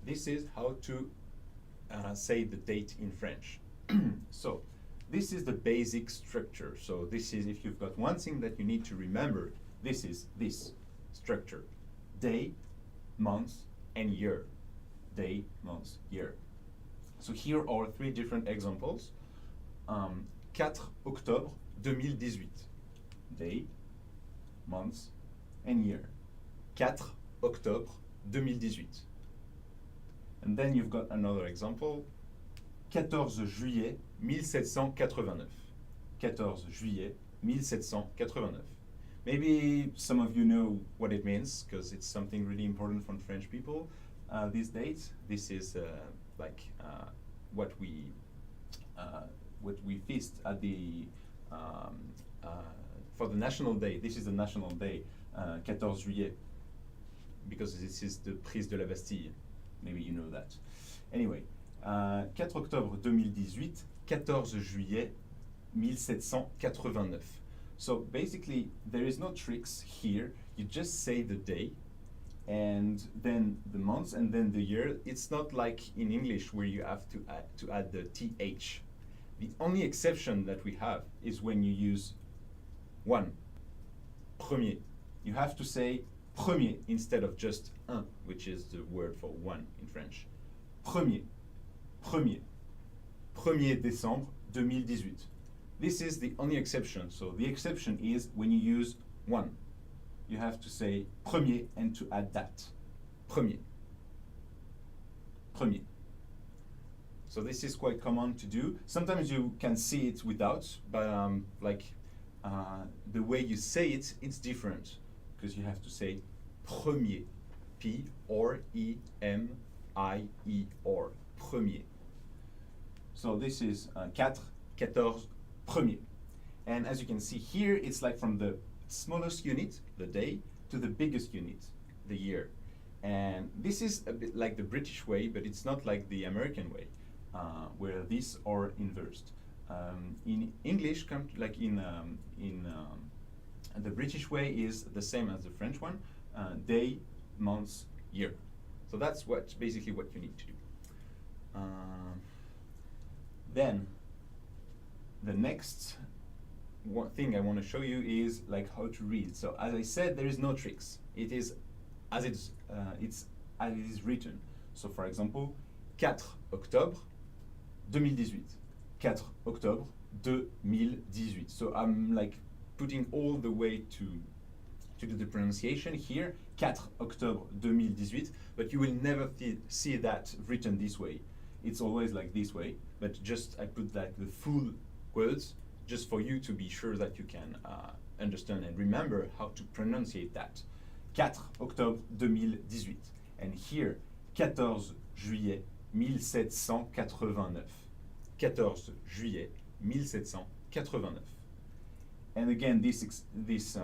this is how to say the date in French. So this is the basic structure. So this is, if you've got one thing that you need to remember, this is this structure: day, month, and year. Day, month, year. So here are three different examples. 4 octobre 2018. Day, month, and year. 4 octobre 2018. And then you've got another example. 14 juillet 1789. 14 juillet 1789. Maybe some of you know what it means, because it's something really important for French people, these dates. This is what we feast at the for the National Day. This is the National Day, 14 juillet, because this is the prise de la Bastille. Maybe you know that. Anyway, 4 octobre 2018, 14 juillet 1789. So basically, there is no tricks here. You just say the day, and then the month, and then the year. It's not like in English where you have to add the th. The only exception that we have is when you use one, premier. You have to say premier instead of just un, which is the word for one in French. Premier, premier, 1er décembre 2018. This is the only exception. So the exception is when you use one. You have to say premier and to add that. Premier. Premier. So this is quite common to do. Sometimes you can see it without, but the way you say it, it's different, because you have to say premier. P-R-E-M-I-E-R. Premier. So this is 4, 14, premier. And as you can see here, it's like from the smallest unit, the day, to the biggest unit, the year. And this is a bit like the British way, but it's not like the American way, where these are inversed. In English, like in the British way is the same as the French one: day, month, year. So that's basically what you need to do. Then the next thing I want to show you is like how to read. So as I said, there is no tricks. It is as it is written. So for example, 4 octobre 2018. 4 octobre 2018. So I'm like putting all the way to do the pronunciation here, 4 octobre 2018, but you will never see that written this way. It's always like this way, but just I put like the full words just for you to be sure that you can understand and remember how to pronunciate that. 4 octobre 2018. And here, 14 juillet 1789. 14 juillet 1789. And again, this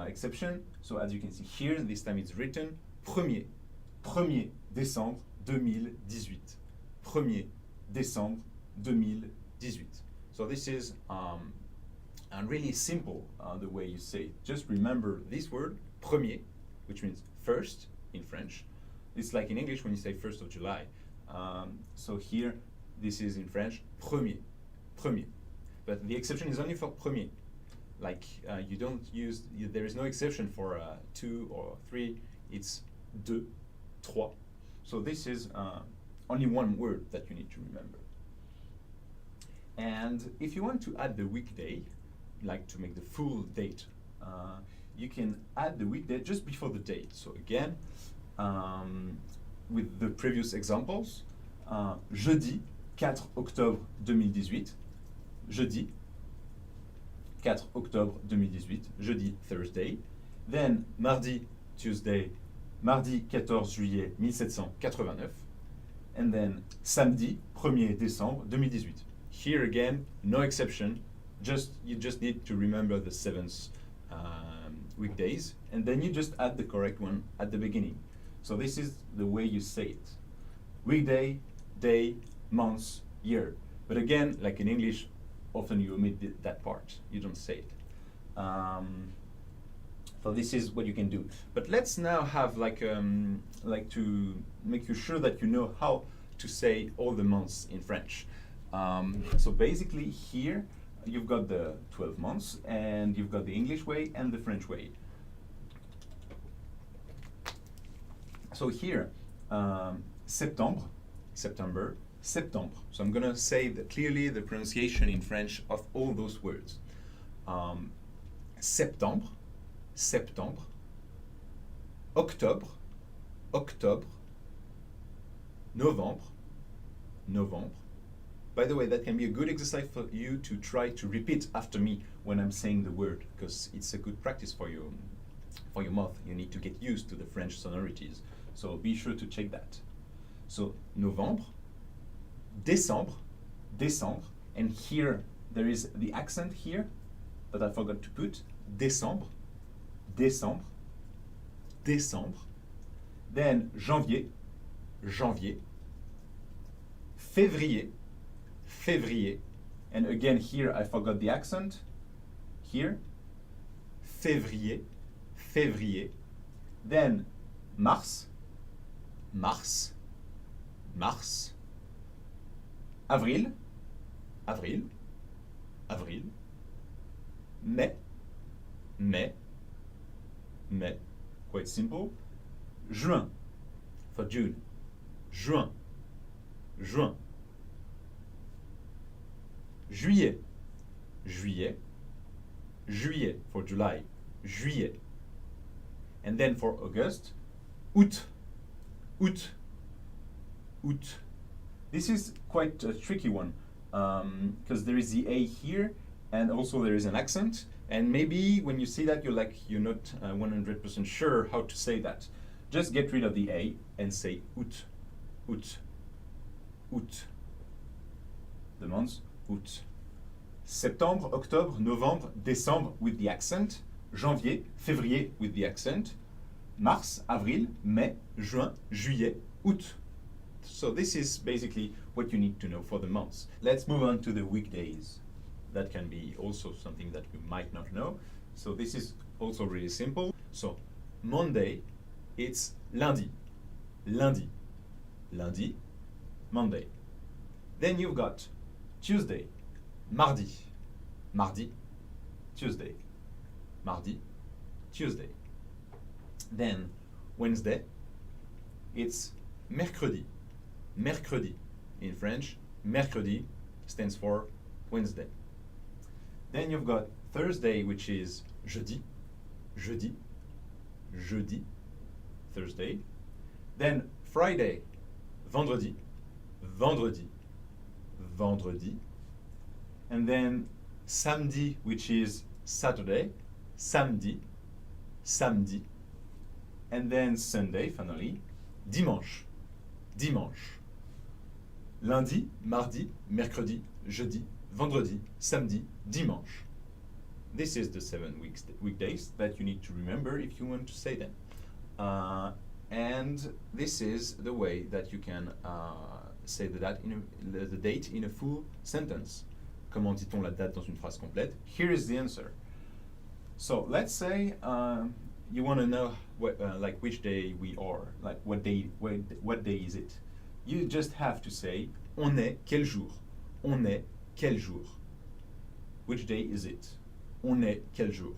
exception, so as you can see here, this time it's written 1er décembre 2018. 1er décembre 2018. So this is really simple, the way you say it. Just remember this word, premier, which means first in French. It's like in English when you say 1st of July. So here, this is in French, premier, premier. But the exception is only for premier. Like you don't use, there is no exception for 2 or 3, it's deux, trois. So this is only one word that you need to remember. And if you want to add the weekday, like to make the full date, you can add the weekday just before the date. So again, with the previous examples, jeudi 4 octobre 2018, jeudi 4 octobre 2018, jeudi, Thursday. Then mardi, Tuesday, mardi 14 juillet 1789. And then samedi 1er décembre 2018. Here again, no exception. You just need to remember the 7th weekdays, and then you just add the correct one at the beginning. So this is the way you say it: weekday, day, month, year. But again, like in English, often you omit that part. You don't say it. So this is what you can do. But let's now have like to make you sure that you know how to say all the months in French. So basically here you've got the 12 months and you've got the English way and the French way. So here, septembre, September, septembre. So I'm gonna say clearly the pronunciation in French of all those words. Septembre, septembre, octobre, octobre, novembre, novembre. By the way, that can be a good exercise for you to try to repeat after me when I'm saying the word, because it's a good practice for your mouth. You need to get used to the French sonorities. So be sure to check that. So novembre, décembre, décembre, and here there is the accent here that I forgot to put. Décembre, décembre, décembre. Then janvier, janvier, février, février, and again here I forgot the accent. Here, février, février. Then mars, mars, mars. Avril, avril, avril. Mai, mai, mai. Quite simple. Juin, for June. Juin, juin. Juillet, juillet, juillet for July, juillet. And then for August, août, août, août. This is quite a tricky one because there is the A here and also there is an accent. And maybe when you see that, you're not 100% sure how to say that. Just get rid of the A and say août, août, août. The months, août. Septembre, Octobre, Novembre, Décembre with the accent. Janvier, Février with the accent. Mars, Avril, Mai, Juin, Juillet, août. So this is basically what you need to know for the months. Let's move on to the weekdays. That can be also something that you might not know. So this is also really simple. So Monday, it's lundi, lundi, lundi, Monday. Then you've got Tuesday, mardi, mardi, Tuesday, mardi, Tuesday. Then Wednesday, it's mercredi, mercredi. In French, mercredi stands for Wednesday. Then you've got Thursday, which is jeudi, jeudi, jeudi, Thursday. Then Friday, vendredi, vendredi, vendredi. And then samedi, which is Saturday, samedi, samedi. And then Sunday, finally, dimanche, dimanche. Lundi, mardi, mercredi, jeudi, vendredi, samedi, dimanche. This is the 7 weekdays that you need to remember if you want to say them. And this is the way that you can say the date in a full sentence. Comment dit-on la date dans une phrase complète? Here is the answer. So let's say you want to know like which day we are, like what day is it? You just have to say on est quel jour? On est quel jour? Which day is it? On est quel jour?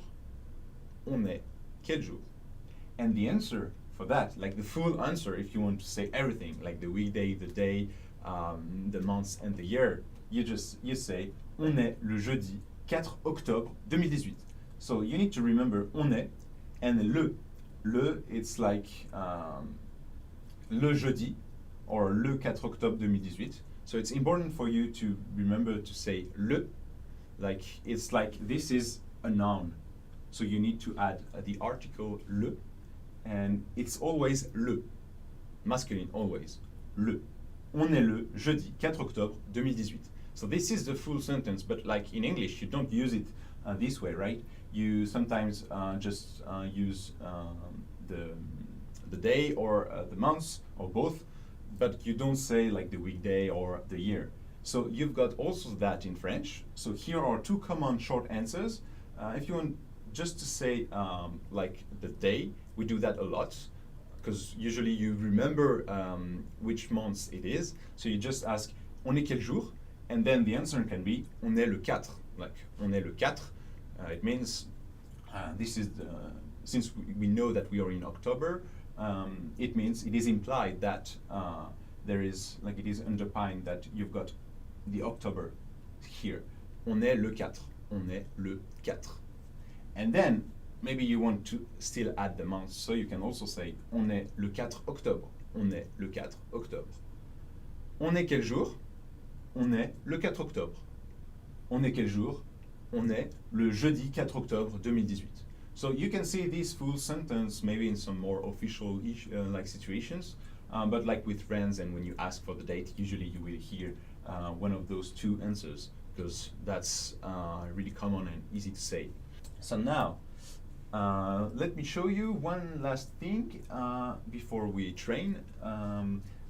On est quel jour? And the answer for that, like the full answer, if you want to say everything, like the weekday, the day, the months, and the year, you say on est le jeudi 4 octobre 2018. So you need to remember on est and le. Le, it's like le jeudi or le 4 octobre 2018. So it's important for you to remember to say le, like it's like this is a noun. So you need to add the article le, and it's always le, masculine always, le. On est le jeudi 4 octobre 2018. So this is the full sentence, but like in English, you don't use it this way, right? You sometimes just use the day or the months or both, but you don't say like the weekday or the year. So you've got also that in French. So here are two common short answers. If you want just to say like the day, we do that a lot because usually you remember which month it is. So you just ask on est quel jour, and then the answer can be on est le 4. Like on est le 4, it means this is the, since we know that we are in October, it means it is implied that there is, like it is underpinned that you've got the October here. On est le 4. On est le 4. And then maybe you want to still add the months, so you can also say on est le 4 octobre. On est le 4 octobre. On est quel jour? On est le 4 octobre. On est quel jour? On est le jeudi 4 octobre 2018. So you can see this full sentence maybe in some more official like situations, but like with friends and when you ask for the date, usually you will hear one of those two answers because that's really common and easy to say. So now, let me show you one last thing before we train.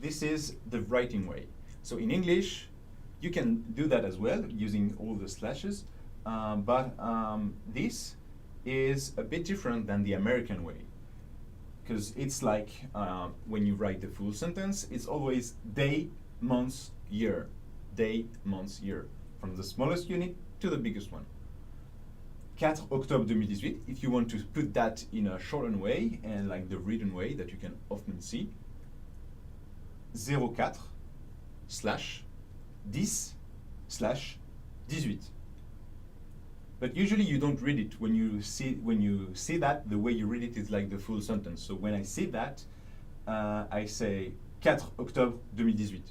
This is the writing way. So in English, you can do that as well using all the slashes, but this is a bit different than the American way, because it's like when you write the full sentence, it's always day, month, year. Day, month, year. From the smallest unit to the biggest one. 4 octobre 2018, if you want to put that in a shortened way and like the written way that you can often see, 04 slash 10 slash 18. But usually you don't read it when you see that, the way you read it is like the full sentence. So when I see that, I say 4 octobre 2018.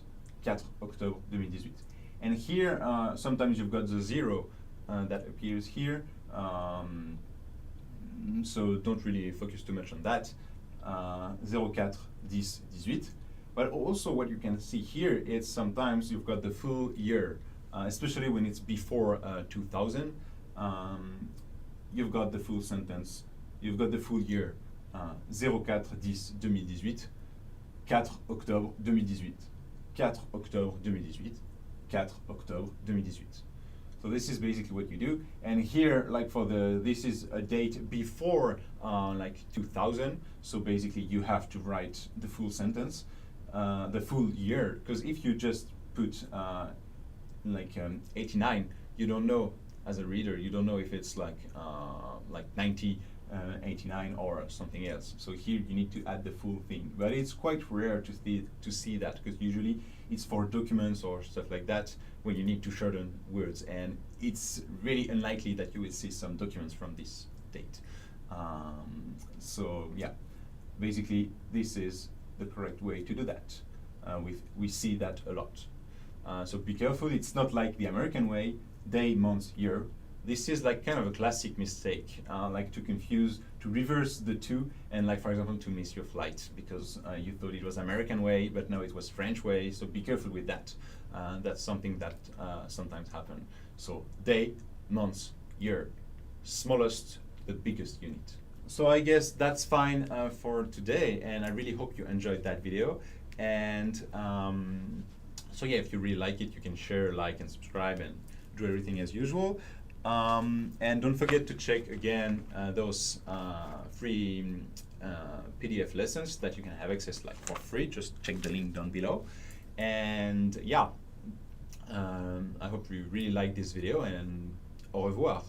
4 octobre 2018. And here, sometimes you've got the 0 that appears here. So don't really focus too much on that. 04 10 18. But also what you can see here is sometimes you've got the full year, especially when it's before 2000. You've got the full sentence, you've got the full year, 04 10 2018, 4 octobre 2018, 4 octobre 2018, 4 octobre 2018. So this is basically what you do. And here, like for this is a date before like 2000. So basically you have to write the full sentence, the full year, because if you just put 89, you don't know. As a reader, you don't know if it's like 90, 89 or something else. So here you need to add the full thing. But it's quite rare to see that, because usually it's for documents or stuff like that when you need to shorten words, and it's really unlikely that you will see some documents from this date. So yeah, basically this is the correct way to do that. We see that a lot. So be careful, it's not like the American way, day, month, year. This is like kind of a classic mistake, like to confuse, to reverse the two, and like for example to miss your flight because you thought it was American way, but no, it was French way. So be careful with that. That's something that sometimes happen. So day, month, year, smallest, the biggest unit. So I guess that's fine for today, and I really hope you enjoyed that video. And so yeah, if you really like it, you can share, like, and subscribe, and do everything as usual. And don't forget to check again those free PDF lessons that you can have access like for free. Just check the link down below. And yeah, I hope you really like this video, and au revoir.